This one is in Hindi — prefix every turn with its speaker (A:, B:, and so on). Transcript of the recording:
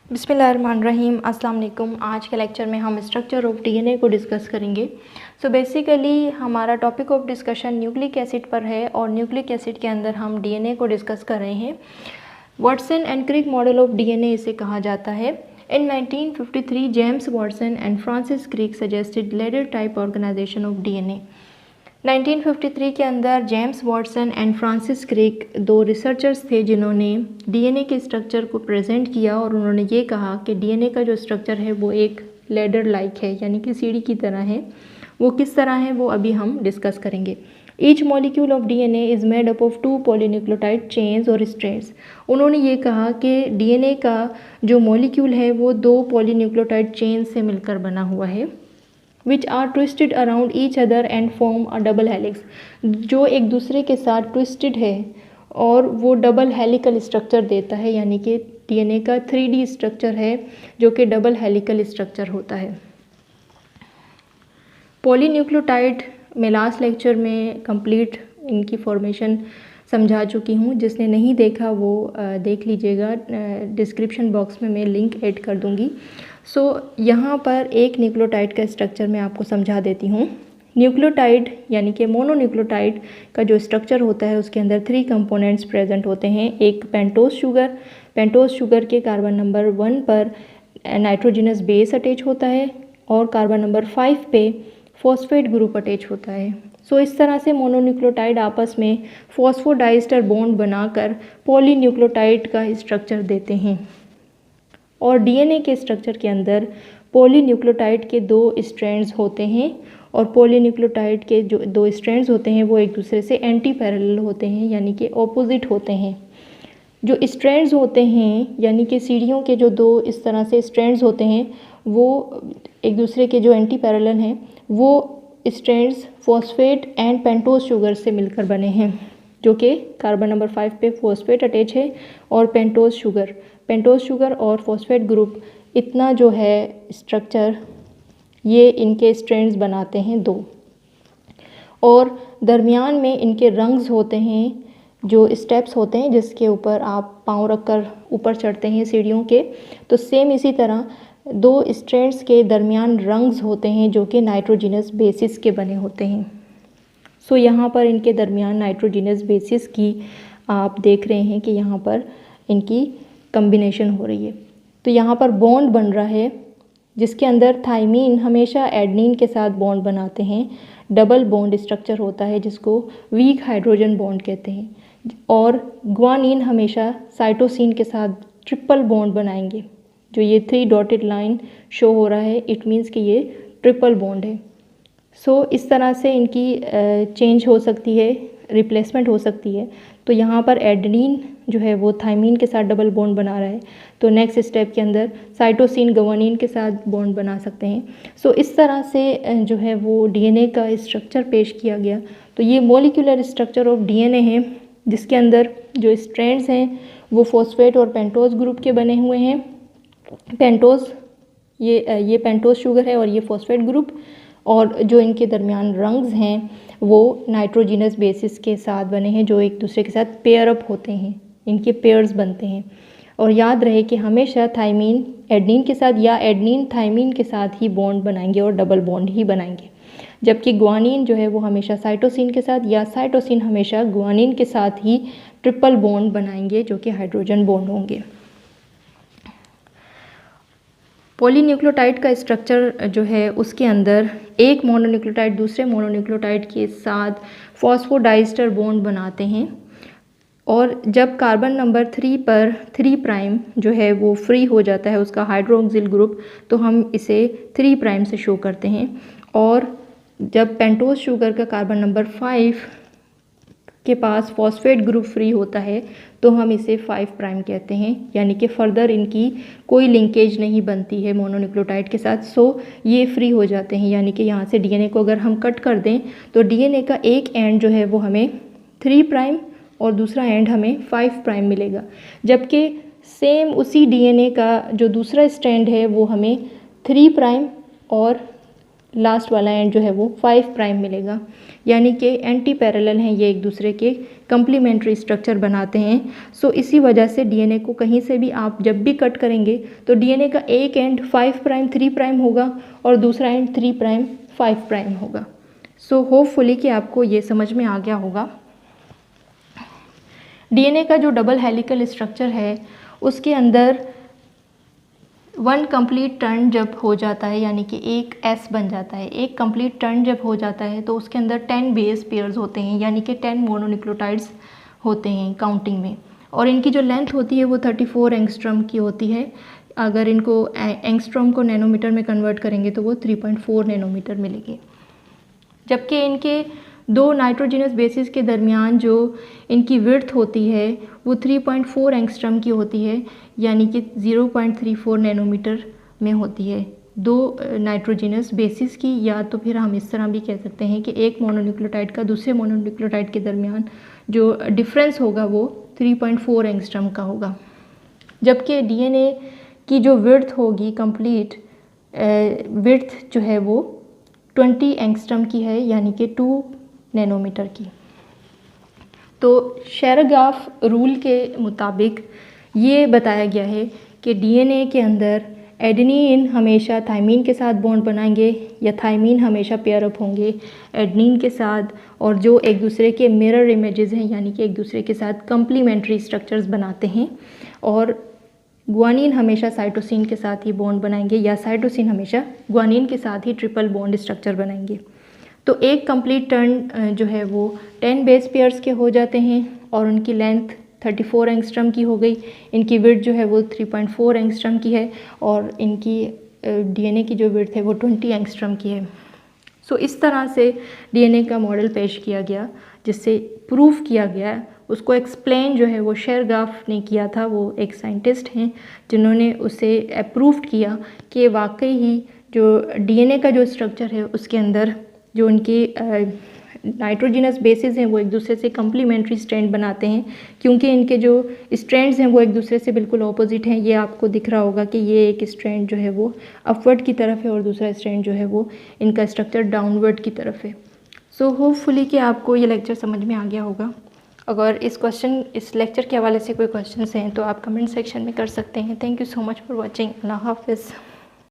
A: बिस्मिल्लाहिर्रहमानिर्रहीम। अस्सलाम वालेकुम। आज के लेक्चर में हम स्ट्रक्चर ऑफ डीएनए को डिस्कस करेंगे। बेसिकली हमारा topic of discussion nucleic acid पर है और न्यूक्लिक एसिड के अंदर हम डीएनए को डिस्कस कर रहे हैं। Watson and Crick model of DNA इसे कहा जाता है। In 1953 James Watson and Francis Crick suggested ladder type organisation of DNA. 1953 के अंदर James Watson and Francis Crick दो रिसर्चर्स थे जिन्होंने डीएनए के स्ट्रक्चर को प्रेजेंट किया और उन्होंने ये कहा कि डीएनए का जो स्ट्रक्चर है वो एक लैडर लाइक है, यानी कि सीढ़ी की तरह है। वो किस तरह है वो अभी हम डिस्कस करेंगे। Each molecule of DNA is made up of 2 polynucleotide chains और स्ट्रैंड्स। उन्होंने ये कहा कि डीएनए का जो मॉलिक्यूल है वो 2 पॉलीन्यूक्लियोटाइड चेन से मिलकर बना हुआ है, which are twisted around each other and form a double helix, जो एक दूसरे के साथ ट्विस्टेड है और वो डबल हेलिकल स्ट्रक्चर देता है, यानी कि डीएनए का 3D स्ट्रक्चर है जो कि डबल हेलिकल स्ट्रक्चर होता है। पॉलीन्यूक्लियोटाइड में लास्ट लेक्चर में कंप्लीट इनकी फॉर्मेशन समझा चुकी हूँ। जिसने नहीं देखा वो देख लीजिएगा, डिस्क्रिप्शन बॉक्स में मैं लिंक ऐड कर दूँगी। यहाँ पर एक न्यूक्लियोटाइड का स्ट्रक्चर मैं आपको समझा देती हूँ। न्यूक्लियोटाइड यानी कि मोनोन्यूक्लियोटाइड का जो स्ट्रक्चर होता है उसके अंदर 3 कंपोनेंट्स प्रेजेंट होते हैं। एक पेंटोस शुगर के कार्बन नंबर 1 पर नाइट्रोजनस बेस अटैच होता है और कार्बन नंबर 5 पे फॉस्फेट ग्रुप अटैच होता है। इस तरह से मोनोन्यूक्लियोटाइड आपस में फॉस्फोडाइस्टर बॉन्ड बनाकर पॉलीन्यूक्लियोटाइड का स्ट्रक्चर देते हैं। और डीएनए के स्ट्रक्चर के अंदर पॉलीन्यूक्लियोटाइड के 2 स्ट्रैंड्स होते हैं और पॉलीन्यूक्लियोटाइड के जो 2 स्ट्रैंड्स होते हैं वो एक दूसरे से एंटी पैरेलल होते हैं, यानी कि ऑपोजिट होते हैं। जो स्ट्रैंड्स होते हैं यानी कि सीढ़ियों के जो 2 इस तरह से स्ट्रैंड्स होते हैं वो एक दूसरे के जो एंटी पैरेलल हैं वो strands phosphate and pentose sugar से मिलकर बने हैं, जो कि कार्बन नंबर 5 पे फॉस्फेट अटैच है और पेंटोस शुगर और फॉस्फेट ग्रुप इतना जो है स्ट्रक्चर ये इनके स्ट्रैंड्स बनाते हैं 2। और दरमियान में इनके रंग्स होते हैं, जो स्टेप्स होते हैं जिसके ऊपर आप पाँव रखकर ऊपर चढ़ते हैं सीढ़ियों के। तो सेम इसी तरह 2 स्ट्रैंड्स के दरमियान रंग्स होते हैं जो कि नाइट्रोजनस बेसिस के बने होते हैं। यहाँ पर इनके दरमियान नाइट्रोजनस बेसिस की आप देख रहे हैं कि यहाँ पर इनकी कम्बिनेशन हो रही है। तो यहाँ पर बॉन्ड बन रहा है जिसके अंदर थाइमीन हमेशा एडनिन के साथ बॉन्ड बनाते हैं। डबल बॉन्ड स्ट्रक्चर होता है जिसको वीक हाइड्रोजन बॉन्ड कहते हैं। और ग्वानिन हमेशा साइटोसिन के साथ ट्रिपल बॉन्ड बनाएंगे। जो ये 3 डॉटेड लाइन शो हो रहा है इट मीन्स कि ये ट्रिपल बॉन्ड है। इस तरह से इनकी चेंज हो सकती है, रिप्लेसमेंट हो सकती है। तो यहाँ पर एडेनिन जो है वो थाइमीन के साथ डबल बॉन्ड बना रहा है, तो नेक्स्ट स्टेप के अंदर साइटोसिन ग्वानिन के साथ बॉन्ड बना सकते हैं। इस तरह से जो है वो डीएनए का स्ट्रक्चर पेश किया गया। तो ये मॉलिक्यूलर स्ट्रक्चर ऑफ डीएनए है जिसके अंदर जो स्ट्रैंड्स हैं वो फॉस्फेट और पेंटोस ग्रुप के बने हुए हैं। पेंटोस ये पेंटोस शुगर है और ये फॉस्फेट ग्रुप, और जो इनके दरमियान रंग्स हैं वो नाइट्रोजनस बेसिस के साथ बने हैं जो एक दूसरे के साथ पेयर अप होते हैं, इनके पेयर्स बनते हैं। और याद रहे कि हमेशा थाइमीन एडनिन के साथ या एडनिन थाइमीन के साथ ही बॉन्ड बनाएंगे और डबल बॉन्ड ही बनाएंगे, जबकि ग्वानिन जो है वो हमेशा साइटोसिन के साथ या साइटोसिन हमेशा ग्वानिन के साथ ही ट्रिपल बॉन्ड बनाएंगे जो कि हाइड्रोजन बॉन्ड होंगे। पॉलीन्यूक्लियोटाइड का स्ट्रक्चर जो है उसके अंदर एक मोनोन्यूक्लियोटाइड दूसरे मोनोन्यूक्लियोटाइड के साथ फॉस्फोडाइस्टर बॉन्ड बनाते हैं। और जब कार्बन नंबर 3 पर 3 प्राइम जो है वो फ्री हो जाता है उसका हाइड्रोक्सिल ग्रुप, तो हम इसे 3 प्राइम से शो करते हैं। और जब पेंटोस शुगर का कार्बन नंबर 5 के पास फॉस्फेट ग्रुप फ्री होता है तो हम इसे 5 प्राइम कहते हैं, यानी कि फर्दर इनकी कोई लिंकेज नहीं बनती है मोनोन्यूक्लियोटाइड के साथ। ये फ्री हो जाते हैं, यानी कि यहाँ से डीएनए को अगर हम कट कर दें तो डीएनए का एक एंड जो है वो हमें 3 प्राइम और दूसरा एंड हमें 5 प्राइम मिलेगा, जबकि सेम उसी डीएनए का जो दूसरा स्ट्रैंड है वो हमें 3 प्राइम और लास्ट वाला एंड जो है वो 5 प्राइम मिलेगा। यानी कि एंटी पैरेलल हैं, ये एक दूसरे के कंप्लीमेंट्री स्ट्रक्चर बनाते हैं। सो इसी वजह से डीएनए को कहीं से भी आप जब भी कट करेंगे तो डीएनए का एक एंड 5 प्राइम 3 प्राइम होगा और दूसरा एंड 3 प्राइम 5 प्राइम होगा। सो होपफुली कि आपको ये समझ में आ गया होगा। डीएनए का जो डबल हेलिकल स्ट्रक्चर है उसके अंदर 1 कंप्लीट टर्न जब हो जाता है, यानी कि एक एस बन जाता है, एक कंप्लीट टर्न जब हो जाता है तो उसके अंदर 10 बेस पेयर्स होते हैं, यानी कि 10 मोनोन्यूक्लियोटाइड्स होते हैं काउंटिंग में। और इनकी जो लेंथ होती है वो 34 एंगस्ट्रॉम की होती है। अगर इनको एंगस्ट्रॉम को नैनोमीटर में कन्वर्ट करेंगे तो वो 3.4 नैनोमीटर मिलेगी। जबकि इनके दो नाइट्रोजिनस बेसिस के दरमियान जो इनकी विड्थ होती है वो 3.4 एंगस्ट्रॉम की होती है, यानी कि 0.34 नैनोमीटर में होती है दो नाइट्रोजिनस बेसिस की। या तो फिर हम इस तरह भी कह सकते हैं कि एक मोनोन्यूक्लियोटाइड का दूसरे मोनोन्यूक्लियोटाइड के दरमियान जो डिफरेंस होगा वो 3.4 एंगस्ट्रॉम का होगा। जबकि डीएनए की जो विड्थ होगी कंप्लीट विड्थ जो है वो 20 एंगस्ट्रॉम की है, यानी कि 2 नैनोमीटर की। तो शेरग्राफ रूल के मुताबिक ये बताया गया है कि डीएनए के अंदर एडेनिन हमेशा थाइमीन के साथ बॉन्ड बनाएंगे या थाइमीन हमेशा पेयर अप होंगे एडेनिन के साथ, और जो एक दूसरे के मिरर इमेजेस हैं, यानी कि एक दूसरे के साथ कंप्लीमेंट्री स्ट्रक्चर्स बनाते हैं। और ग्वानिन हमेशा साइटोसिन के साथ ही बॉन्ड बनाएंगे या साइटोसिन हमेशा ग्वानिन के साथ ही ट्रिपल बॉन्ड स्ट्रक्चर बनाएंगे। तो एक कंप्लीट टर्न जो है वो 10 बेस पेयर्स के हो जाते हैं और उनकी लेंथ 34 एंगस्ट्रॉम की हो गई। इनकी विड्थ जो है वो 3.4 एंगस्ट्रॉम की है और इनकी डीएनए की जो विड्थ है वो 20 एंगस्ट्रॉम की है। सो इस तरह से डीएनए का मॉडल पेश किया गया जिससे प्रूफ किया गया। उसको एक्सप्लेन जो है वो शेरग्राफ ने किया था, वो एक साइंटिस्ट हैं जिन्होंने उसे अप्रूव किया कि वाकई ही जो डीएनए का जो स्ट्रक्चर है उसके अंदर जो उनकी नाइट्रोजिनस बेसिस हैं वो एक दूसरे से कम्प्लीमेंट्री स्ट्रैंड बनाते हैं, क्योंकि इनके जो स्ट्रैंड्स हैं वो एक दूसरे से बिल्कुल ऑपोजिट हैं। ये आपको दिख रहा होगा कि ये एक स्ट्रैंड जो है वो अपवर्ड की तरफ है और दूसरा स्ट्रैंड जो है वो इनका स्ट्रक्चर डाउनवर्ड की तरफ है। सो होपफुली कि आपको ये लेक्चर समझ में आ गया होगा। अगर इस लेक्चर के हवाले से कोई क्वेश्चन हैं तो आप कमेंट सेक्शन में कर सकते हैं। Thank you so much for watching. अल्लाह हाफिज़।